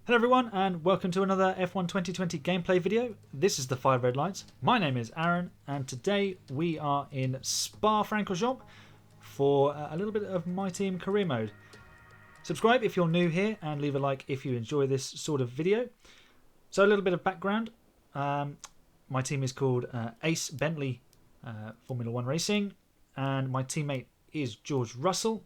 Hello everyone and welcome to another F1 2020 gameplay video. This is the 5 Red Lights. My name is Aaron and today we are in Spa-Francorchamps for a little bit of my team career mode. Subscribe if you're new here and leave a like if you enjoy this sort of video. So a little bit of background. My team is called Ace Bentley Formula 1 Racing and my teammate is George Russell.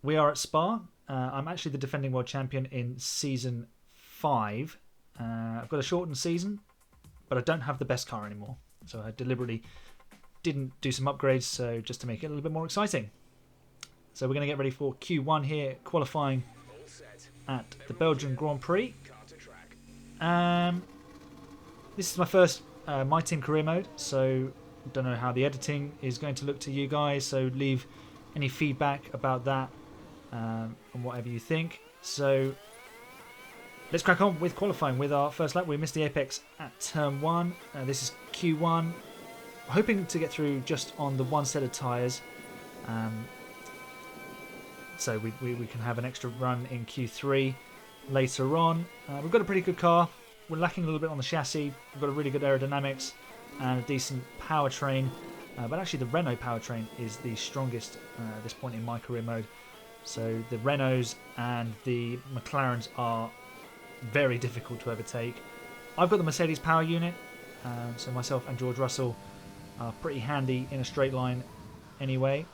We are at Spa. I'm actually the defending world champion in season 5. I've got a shortened season, but I don't have the best car anymore. So I deliberately didn't do some upgrades, so just to make it a little bit more exciting. So we're going to get ready for Q1 here, qualifying at the Belgian Grand Prix. This is my first my team career mode, so don't know how the editing is going to look to you guys, so leave any feedback about that. And whatever you think. So let's crack on with qualifying with our first lap. We missed the apex at turn 1. This is Q1. Hoping to get through just on the one set of tyres. So we can have an extra run in Q3 later on. We've got a pretty good car. We're lacking a little bit on the chassis. We've got a really good aerodynamics and a decent powertrain. But actually the Renault powertrain is the strongest at this point in my career mode. So the Renaults and the McLarens are very difficult to overtake. I've got the Mercedes power unit, so myself and George Russell are pretty handy in a straight line anyway.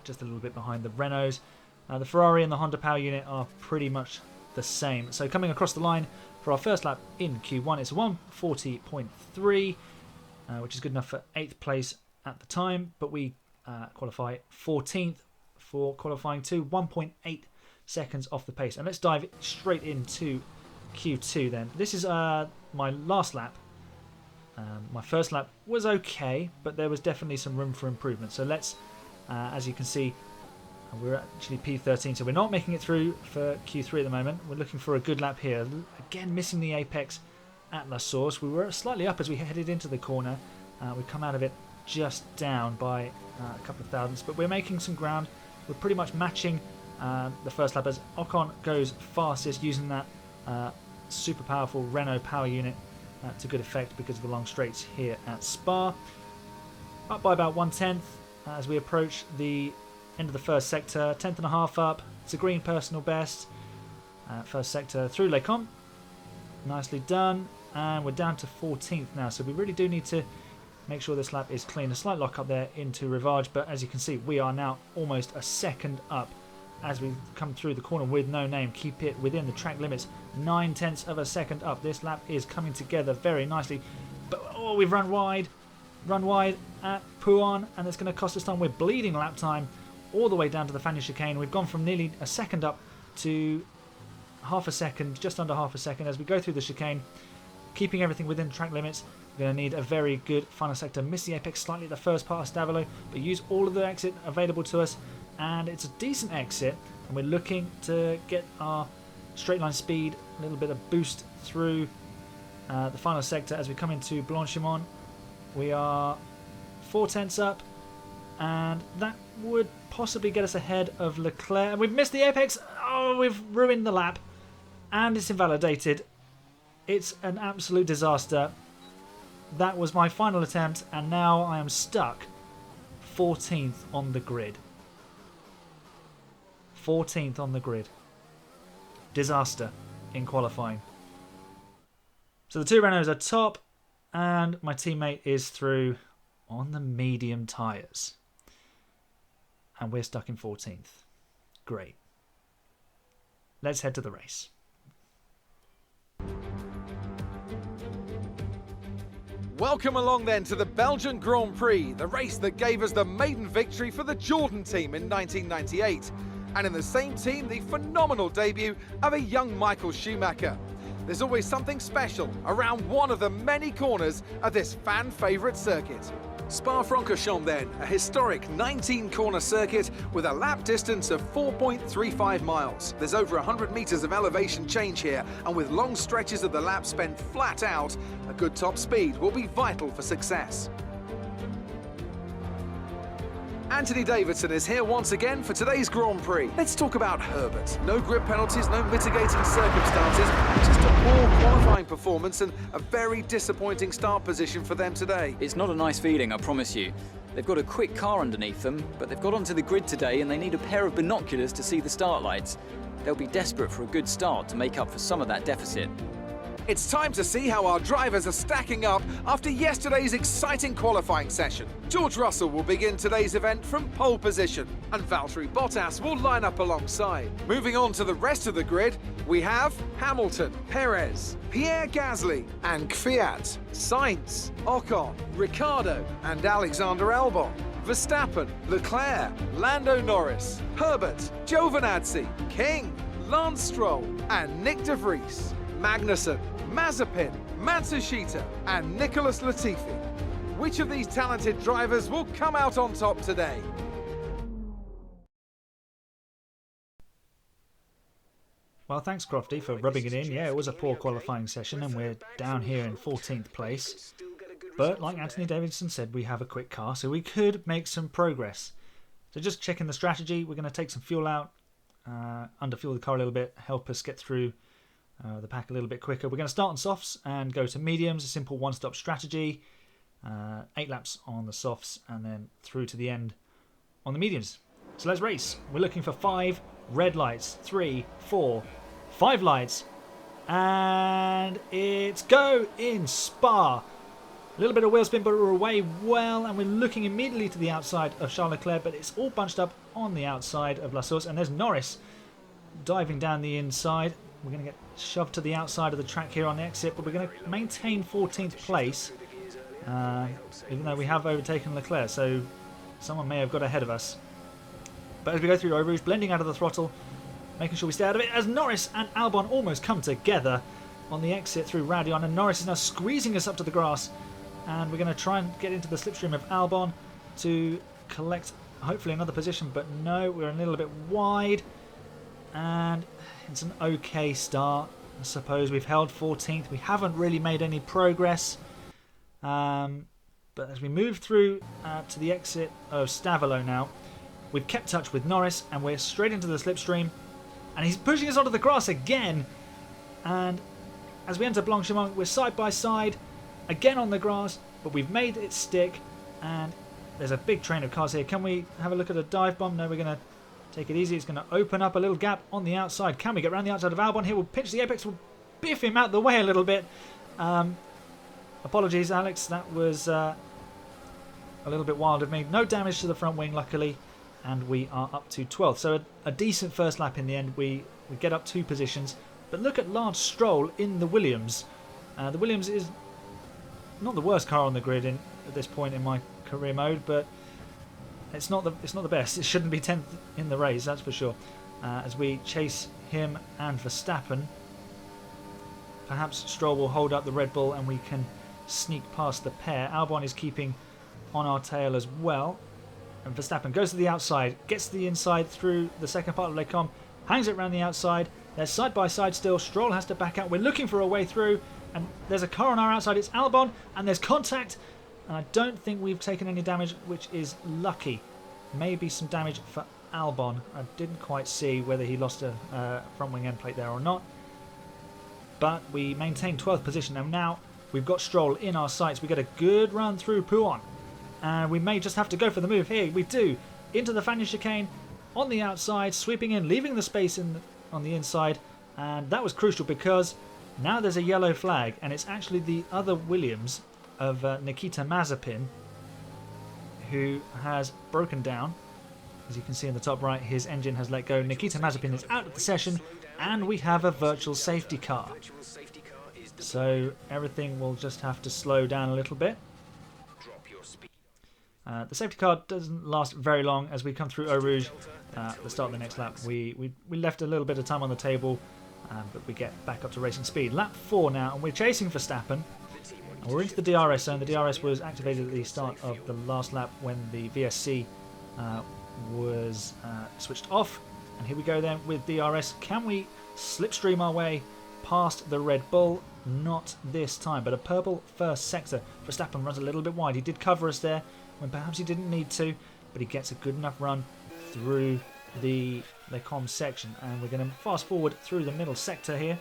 Just a little bit behind the Renaults. The Ferrari and the Honda power unit are pretty much the same. So coming across the line for our first lap in Q1, it's 1:40.3, which is good enough for 8th place at the time, but we qualify 14th. For qualifying 2, 1.8 seconds off the pace. And let's dive straight into Q2 then. This is my last lap. My first lap was okay, but there was definitely some room for improvement. So let's, as you can see, we're actually P13, so we're not making it through for Q3 at the moment. We're looking for a good lap here. Again, missing the apex at La Source. We were slightly up as we headed into the corner. We come out of it just down by a couple of thousandths, but we're making some ground. We're pretty much matching the first lap as Ocon goes fastest using that super powerful Renault power unit to good effect because of the long straights here at Spa. Up by about 1/10 as we approach the end of the first sector, 10th and a half up. It's a green personal best. First sector through Les Comps. Nicely done. And we're down to 14th now, so we really do need to make sure this lap is clean. A slight lock up there into Rivage, but as you can see, we are now almost a second up as we come through the corner with no name. Keep it within the track limits. 9/10 of a second up. This lap is coming together very nicely. But oh, we've run wide at Pouan, and it's going to cost us time. We're bleeding lap time all the way down to the Fagnes chicane. We've gone from nearly a second up to half a second, just under half a second as we go through the chicane. Keeping everything within track limits. We're going to need a very good final sector. Miss the apex slightly at the first part of Stavolo, but use all of the exit available to us. And it's a decent exit. And we're looking to get our straight line speed, a little bit of boost through the final sector as we come into Blanchimont. We are 4/10 up. And that would possibly get us ahead of Leclerc. And we've missed the apex. Oh, we've ruined the lap. And it's invalidated. It's an absolute disaster. That was my final attempt, and now I am stuck 14th on the grid. 14th on the grid. Disaster in qualifying. So the two Renaults are top, and my teammate is through on the medium tyres. And we're stuck in 14th. Great. Let's head to the race. Welcome along then to the Belgian Grand Prix, the race that gave us the maiden victory for the Jordan team in 1998. And in the same team, the phenomenal debut of a young Michael Schumacher. There's always something special around one of the many corners of this fan favourite circuit. Spa-Francorchamps then, a historic 19-corner circuit with a lap distance of 4.35 miles. There's over 100 metres of elevation change here, and with long stretches of the lap spent flat out, a good top speed will be vital for success. Anthony Davidson is here once again for today's Grand Prix. Let's talk about Herbert. No grip penalties, no mitigating circumstances, just a poor qualifying performance and a very disappointing start position for them today. It's not a nice feeling, I promise you. They've got a quick car underneath them, but they've got onto the grid today and they need a pair of binoculars to see the start lights. They'll be desperate for a good start to make up for some of that deficit. It's time to see how our drivers are stacking up after yesterday's exciting qualifying session. George Russell will begin today's event from pole position, and Valtteri Bottas will line up alongside. Moving on to the rest of the grid, we have Hamilton, Perez, Pierre Gasly and Kvyat, Sainz, Ocon, Ricciardo and Alexander Albon, Verstappen, Leclerc, Lando Norris, Herbert, Giovinazzi, King, Lance Stroll and Nick de Vries, Magnussen, Mazepin, Matsushita and Nicholas Latifi. Which of these talented drivers will come out on top today? Well, thanks Crofty for rubbing it in. Yeah, it was a poor qualifying session and we're down here in 14th place. But like Anthony Davidson said, we have a quick car, so we could make some progress. So just checking the strategy, we're going to take some fuel out, underfuel the car a little bit, help us get through the pack a little bit quicker. We're going to start on softs and go to mediums, a simple one-stop strategy. 8 laps on the softs and then through to the end on the mediums. So let's race. We're looking for 5 red lights, 3, 4, 5 lights, and it's go in Spa. A little bit of wheel spin, but we're away well, and we're looking immediately to the outside of Charles Leclerc, but it's all bunched up on the outside of La Source, and there's Norris diving down the inside. We're going to get shoved to the outside of the track here on the exit, but we're going to maintain 14th place, even though we have overtaken Leclerc, so someone may have got ahead of us. But as we go through Eau Rouge, blending out of the throttle, making sure we stay out of it, as Norris and Albon almost come together on the exit through Radion, and Norris is now squeezing us up to the grass, and we're going to try and get into the slipstream of Albon to collect hopefully another position, but no, we're a little bit wide, and it's an okay start. I suppose we've held 14th. We haven't really made any progress, but as we move through to the exit of Stavolo now, we've kept touch with Norris and we're straight into the slipstream, and he's pushing us onto the grass again, and as we enter Blanchimont we're side by side again on the grass, but we've made it stick, and there's a big train of cars here. Can we have a look at a dive bomb? No, we're going to take it easy. It's going to open up a little gap on the outside. Can we get around the outside of Albon here? We'll pinch the apex, we'll biff him out the way a little bit. Apologies Alex, that was a little bit wild of me. No damage to the front wing luckily, and we are up to 12th. So a decent first lap in the end. We get up 2 positions. But look at Lance Stroll in the Williams. The Williams is not the worst car on the grid at this point in my career mode, but it's not the best. It shouldn't be 10th in the race, that's for sure. As we chase him and Verstappen, perhaps Stroll will hold up the Red Bull and we can sneak past the pair. Albon is keeping on our tail as well, and Verstappen goes to the outside, gets to the inside through the second part of Les Combes, hangs it around the outside. They're side by side still. Stroll has to back out. We're looking for a way through, and there's a car on our outside. It's Albon, and there's contact, and I don't think we've taken any damage, which is lucky. Maybe some damage for Albon. I didn't quite see whether he lost a front wing end plate there or not, but we maintain 12th position, and now we've got Stroll in our sights. We get a good run through Pouhon, and we may just have to go for the move here. We do, into the Fagnes chicane on the outside, sweeping in, leaving the space on the inside, and that was crucial because now there's a yellow flag, and it's actually the other Williams of Nikita Mazepin who has broken down. As you can see in the top right, his engine has let go. Nikita Mazepin is out of the session, and we have a virtual safety car. So everything will just have to slow down a little bit. The safety car doesn't last very long. As we come through Eau Rouge, the start of the next lap, we left a little bit of time on the table, but we get back up to racing speed. Lap 4 now, and we're chasing Verstappen. And we're into the DRS zone. The DRS was activated at the start of the last lap when the VSC was switched off. And here we go then with DRS. Can we slipstream our way past the Red Bull? Not this time, but a purple first sector. Verstappen runs a little bit wide. He did cover us there when perhaps he didn't need to. but he gets a good enough run through the comms section. And we're going to fast forward through the middle sector here.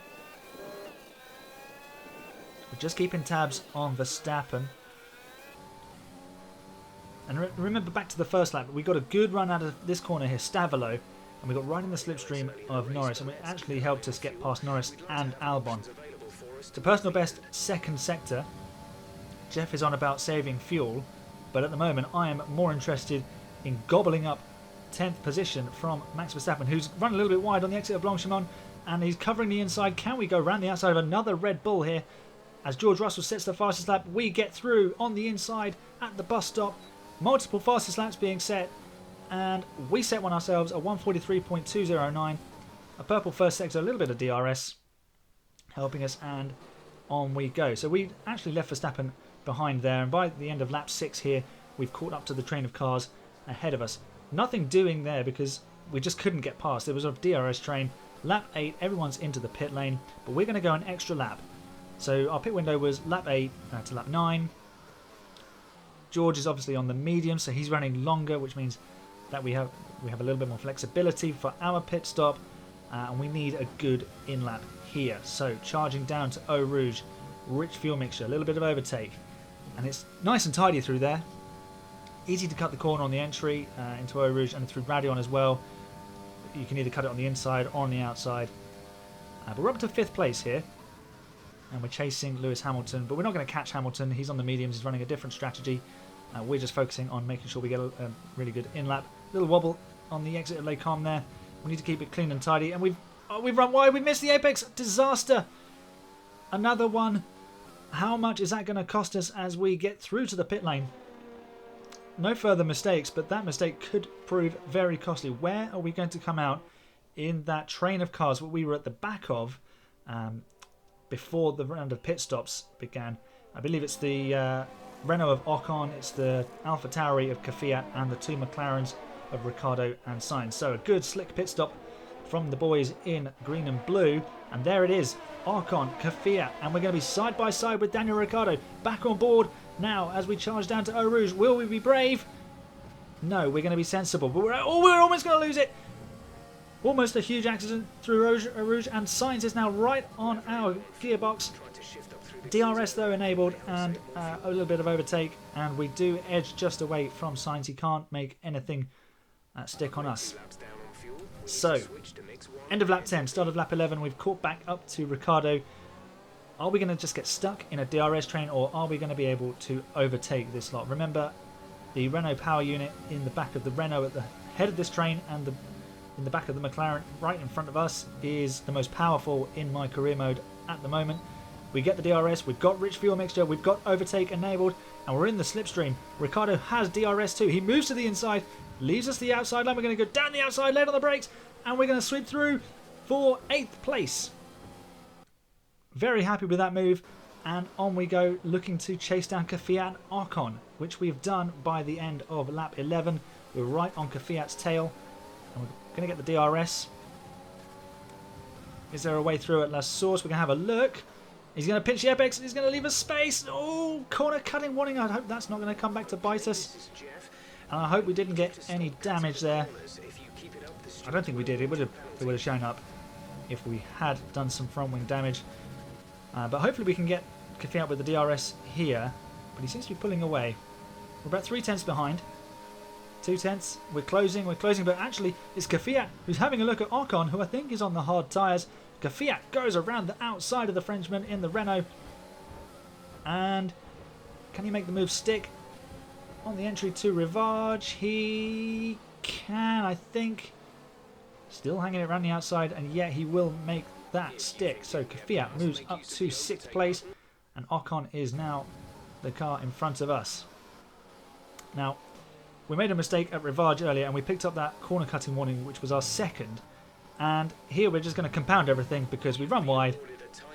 We're just keeping tabs on Verstappen. And remember back to the first lap, we got a good run out of this corner here, Stavolo, and we got right in the slipstream of Norris, and it actually helped us get past Norris and Albon. To personal best second sector, Jeff is on about saving fuel, but at the moment I am more interested in gobbling up 10th position from Max Verstappen, who's run a little bit wide on the exit of Blanchimont, and he's covering the inside. Can we go around the outside of another Red Bull here? As George Russell sets the fastest lap, we get through on the inside at the bus stop. Multiple fastest laps being set, and we set one ourselves, a 1:43.209. A purple first sector, a little bit of DRS helping us, and on we go. So we actually left Verstappen behind there, and by the end of lap 6 here, we've caught up to the train of cars ahead of us. Nothing doing there because we just couldn't get past. There was a DRS train. Lap 8, everyone's into the pit lane, but we're going to go an extra lap. So our pit window was lap 8 to lap 9. George is obviously on the medium, so he's running longer, which means that we have a little bit more flexibility for our pit stop, and we need a good in-lap here. So charging down to Eau Rouge, rich fuel mixture, a little bit of overtake, and it's nice and tidy through there. Easy to cut the corner on the entry into Eau Rouge and through Radion as well. You can either cut it on the inside or on the outside. But we're up to 5th place here, and we're chasing Lewis Hamilton, but we're not going to catch Hamilton. He's on the mediums, he's running a different strategy. We're just focusing on making sure we get a really good in-lap. Little wobble on the exit of Les Combes there. We need to keep it clean and tidy, and we've run wide. We missed the apex. Disaster. Another one. How much is that going to cost us as we get through to the pit lane? No further mistakes, but that mistake could prove very costly. Where are we going to come out in that train of cars that we were at the back of before the round of pit stops began? I believe it's the Renault of Ocon, it's the Alpha Tauri of Kvyat, and the 2 McLarens of Ricciardo and Sainz. So a good slick pit stop from the boys in green and blue, and there it is, Ocon, Kvyat, and we're going to be side by side with Daniel Ricciardo back on board now as we charge down to Eau Rouge. Will we be brave? No, we're going to be sensible, but we're almost going to lose it. Almost a huge accident through Eau Rouge, and Sainz is now right on our gearbox. DRS though enabled, and a little bit of overtake, and we do edge just away from Sainz. He can't make anything stick on us. So, end of lap 10, start of lap 11, we've caught back up to Ricciardo. Are we going to just get stuck in a DRS train, or are we going to be able to overtake this lot? Remember, the Renault power unit in the back of the Renault at the head of this train, and in the back of the McLaren right in front of us is the most powerful in my career mode at the moment. We get the DRS, we've got rich fuel mixture, we've got overtake enabled, and we're in the slipstream. Ricciardo has DRS too. He moves to the inside, leaves us the outside line. We're going to go down the outside, late on the brakes, and we're going to sweep through for 8th place. Very happy with that move, and on we go, looking to chase down Kvyat and Ocon, which we've done by the end of lap 11. We're right on Kvyat's tail, and we're going to get the DRS. Is there a way through at La Source? We're going to have a look. He's going to pinch the apex, and he's going to leave us space. Oh, corner cutting warning. I hope that's not going to come back to bite us. And I hope we didn't get any damage there. I don't think we did. It would have shown up if we had done some front wing damage. But hopefully we can get Kvyat with the DRS here. But he seems to be pulling away. We're about 3/10 behind. 2/10. We're closing. But actually, it's Kvyat who's having a look at Ocon, who I think is on the hard tyres. Kvyat goes around the outside of the Frenchman in the Renault. And can he make the move stick? On the entry to Rivage, he can, I think. Still hanging it around the outside, and yet he will make that stick. So Kvyat moves up to 6th place, and Ocon is now the car in front of us. Now, we made a mistake at Rivage earlier, and we picked up that corner cutting warning, which was our second. And here we're just going to compound everything because we run wide,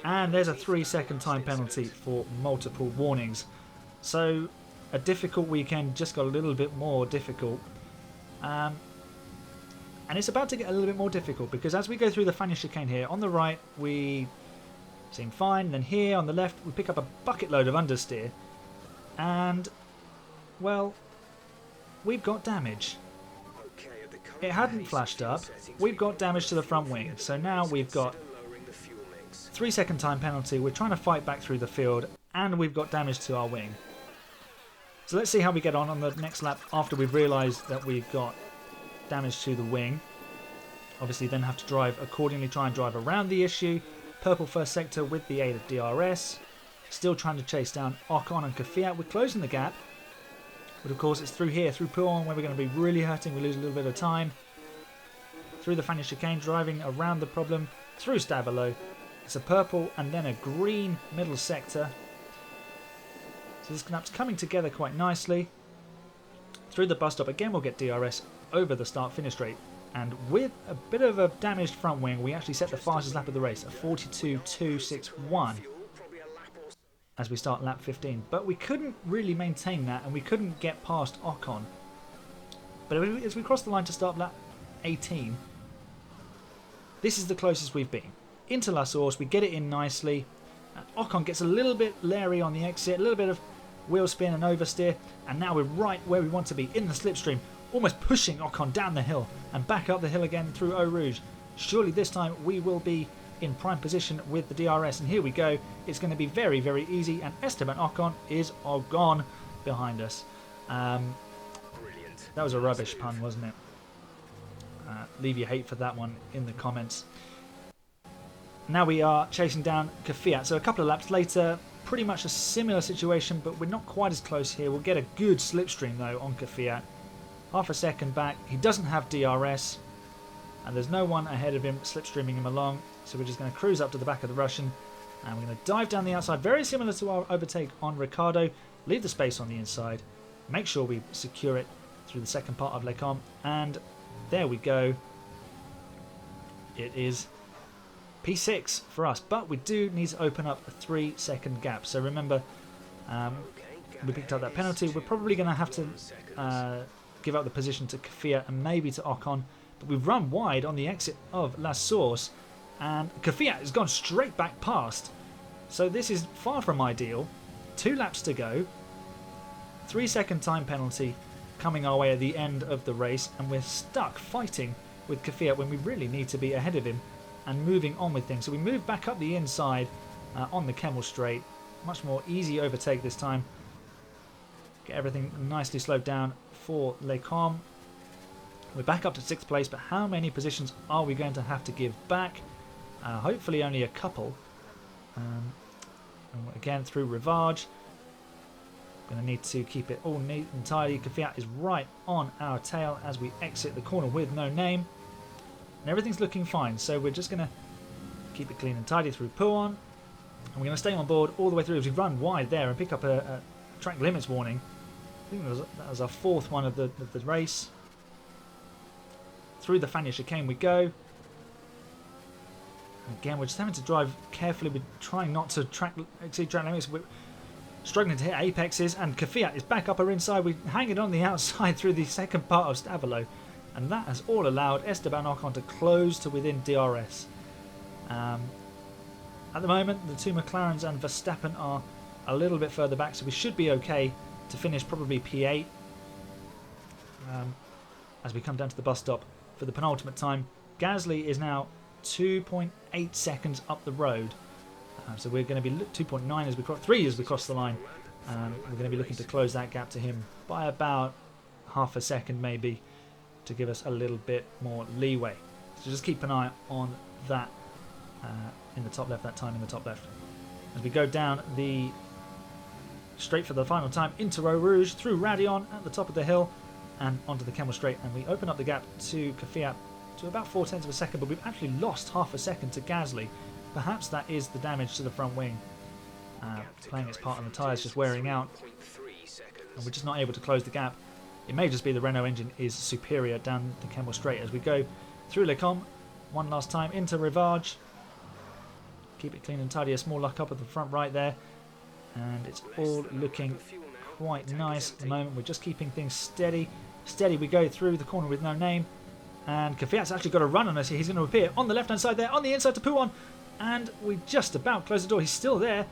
and there's a 3-second time penalty for multiple warnings. So a difficult weekend just got a little bit more difficult. And it's about to get a little bit more difficult because as we go through the Fagnes chicane here, on the right we seem fine, and then here on the left we pick up a bucket load of understeer. And, well, we've got damage. It hadn't flashed up. We've got damage to the front wing. So now we've got 3-second time penalty. We're trying to fight back through the field, and we've got damage to our wing. So let's see how we get on the next lap after we've realised that we've got damage to the wing. Obviously then have to drive accordingly, try and drive around the issue. Purple first sector with the aid of DRS. Still trying to chase down Ocon and Kvyat. We're closing the gap. But of course it's through here, through Pouon, where we're going to be really hurting. We lose a little bit of time. Through the Fanish chicane, driving around the problem. Through Stavolo. It's a purple and then a green middle sector. So this lap's coming together quite nicely. Through the bus stop, again we'll get DRS over the start-finish straight. And with a bit of a damaged front wing, we actually set the fastest lap of the race, a 42.261. As we start lap 15, but we couldn't really maintain that, and we couldn't get past Ocon. But as we cross the line to start lap 18, this is the closest we've been. Into La Source, we get it in nicely. Ocon gets a little bit leery on the exit, a little bit of wheel spin and oversteer, and now we're right where we want to be, in the slipstream, almost pushing Ocon down the hill and back up the hill again through Eau Rouge. Surely this time we will be in prime position with the DRS, and here we go. It's going to be very, very easy, and Esteban Ocon is all gone behind us. That was a rubbish pun, wasn't it? Leave your hate for that one in the comments. Now we are chasing down Kvyat, so a couple of laps later, pretty much a similar situation, but we're not quite as close here. We'll get a good slipstream though on Kvyat. Half a second back. He doesn't have DRS, and there's no one ahead of him slipstreaming him along. So we're just going to cruise up to the back of the Russian, and we're going to dive down the outside, very similar to our overtake on Ricciardo. Leave the space on the inside, make sure we secure it through the second part of Lecombe, and there we go. It is P6 for us, but we do need to open up a 3-second gap. So remember, we picked up that penalty. We're probably going to have to give up the position to Kvyat and maybe to Ocon, but we've run wide on the exit of La Source, and Kvyat has gone straight back past. So this is far from ideal. 2 laps to go. 3-second time penalty coming our way at the end of the race, and we're stuck fighting with Kvyat when we really need to be ahead of him and moving on with things. So we move back up the inside on the Kemmel Straight. Much more easy overtake this time. Get everything nicely slowed down for Lecombe. We're back up to 6th place, but how many positions are we going to have to give back? Hopefully only a couple. And again through Rivage. Going to need to keep it all neat and tidy. Kvyat is right on our tail as we exit the corner with no name. And everything's looking fine, so we're just going to keep it clean and tidy through Pouon. And we're going to stay on board all the way through as we run wide there and pick up a track limits warning. I think that was our 4th one of the race. Through the Fanish chicane we go. Again, we're just having to drive carefully. We're trying not to exceed track limits. We're struggling to hit apexes, and Kvyat is back up our inside. We hang it on the outside through the second part of Stavolo, and that has all allowed Esteban Ocon to close to within DRS. At the moment, the 2 McLarens and Verstappen are a little bit further back, so we should be okay to finish probably P8 as we come down to the bus stop for the penultimate time. Gasly is now 2.8 seconds up the road, so we're going to be 2.9 as we cross 3 as we cross the line. We're going to be looking to close that gap to him by about half a second maybe, to give us a little bit more leeway. So just keep an eye on that in the top left, that time in the top left. As we go down the straight for the final time into Eau Rouge, through Radion at the top of the hill and onto the Kemmel Straight, and we open up the gap to Kvyat to about 0.4 of a second, but we've actually lost half a second to Gasly. Perhaps that is the damage to the front wing playing its part on the tyres just wearing out, and we're just not able to close the gap. It may just be the Renault engine is superior down the Kemmel Straight as we go through Lecombe one last time into Rivage. Keep it clean and tidy, a small lock up at the front right there, and it's all looking quite nice at the moment. We're just keeping things steady. We go through the corner with no name, and Kvyat's actually got a run on us here. He's going to appear on the left hand side there, on the inside to Pouon, and we just about close the door. He's still there.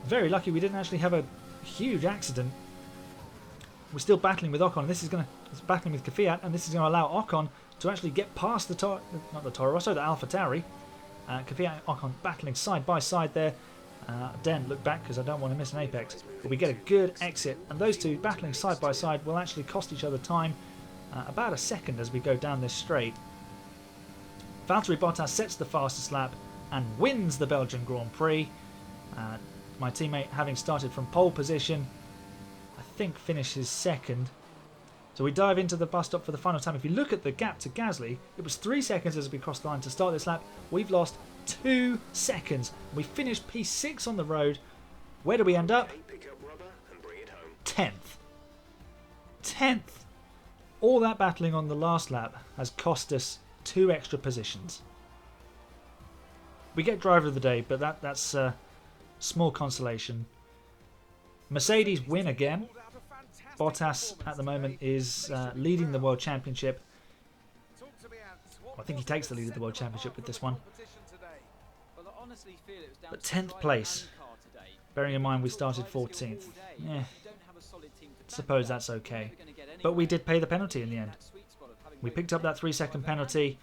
Very lucky we didn't actually have a huge accident. We're still battling with Ocon. It's battling with Kvyat, and this is going to allow Ocon to actually get past the Toro Rosso, the AlphaTauri. Kvyat and Ocon battling side by side there. Then look back because I don't want to miss an apex. But we get a good exit, and those two battling side by side will actually cost each other time, about a second as we go down this straight. Valtteri Bottas sets the fastest lap and wins the Belgian Grand Prix. My teammate, having started from pole position, I think finishes second. So we dive into the bus stop for the final time. If you look at the gap to Gasly, it was 3 seconds as we crossed the line to start this lap. We've lost 2 seconds. We finished P6 on the road. Where do we end up? 10th. 10th. All that battling on the last lap has cost us 2 extra positions. We get driver of the day, but that's small consolation. Mercedes win again. Bottas at the moment is leading the World Championship. I think he takes the lead of the World Championship with this one. But 10th place, bearing in mind we started 14th. Yeah, suppose that's okay. But we did pay the penalty in the end. We picked up that 3-second penalty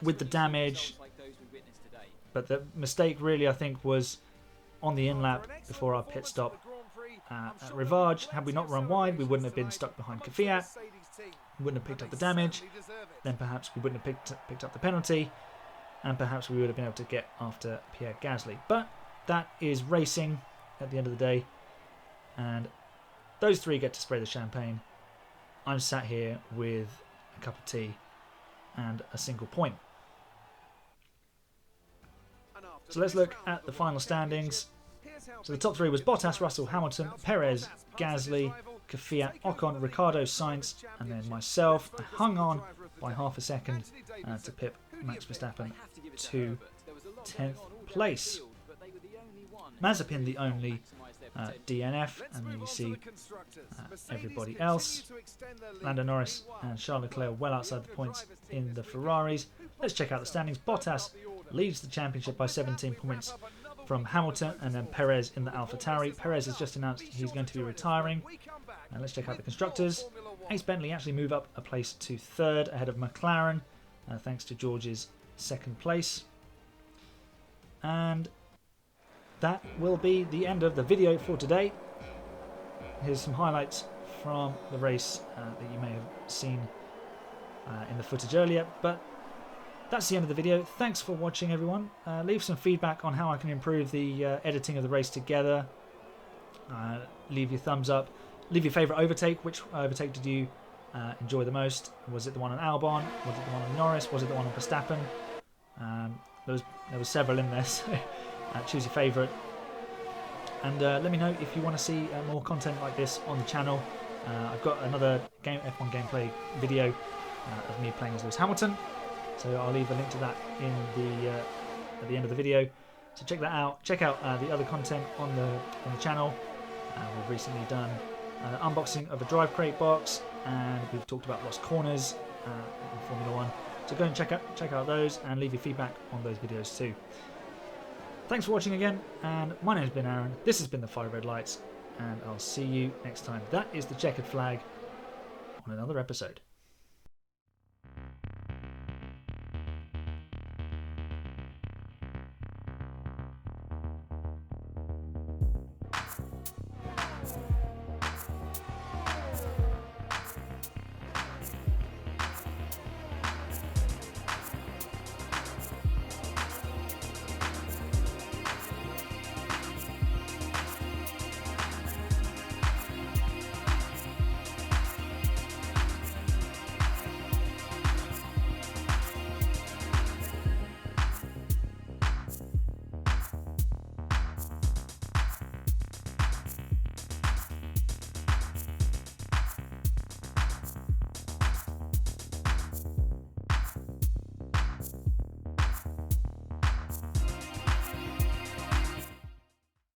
with the damage. But the mistake really, I think, was on the in-lap before our pit stop. At Rivage, had we not run wide, we wouldn't have been stuck behind Kvyat. We wouldn't have picked up the damage. Then perhaps we wouldn't have picked up the penalty. And perhaps we would have been able to get after Pierre Gasly. But that is racing at the end of the day. And those three get to spray the champagne. I'm sat here with a cup of tea and a single point. So let's look at the final standings. So the top three was Bottas, Russell, Hamilton, Perez, Gasly, Kvyat, Ocon, Ricciardo, Sainz, and then myself. I hung on by half a second to pip Max Verstappen to 10th place. Mazepin the only DNF, and then you see everybody else. Lando Norris and Charles Leclerc well outside the points in the Ferraris. Let's check out the standings. Bottas leads the championship by 17 points from Hamilton, and then Perez in the AlphaTauri. Perez has just announced he's going to be retiring. And let's check out the constructors. Ace Bentley actually move up a place to third ahead of McLaren, thanks to George's second place. And that will be the end of the video for today. Here's some highlights from the race that you may have seen in the footage earlier, but that's the end of the video. Thanks for watching, everyone. Leave some feedback on how I can improve the editing of the race together. Leave your thumbs up. Leave your favourite overtake. Which overtake did you enjoy the most? Was it the one on Albon? Was it the one on Norris? Was it the one on Verstappen? There was several in there, so choose your favourite. And let me know if you want to see more content like this on the channel. I've got another F1 gameplay video of me playing as Lewis Hamilton. So I'll leave a link to that in at the end of the video. So check that out. Check out the other content on the channel. We've recently done an unboxing of a drive crate box, and we've talked about lost corners in Formula 1. So go and check out those and leave your feedback on those videos too. Thanks for watching again, and my name's been Aaron. This has been the 5 Red Lights, and I'll see you next time. That is the checkered flag on another episode.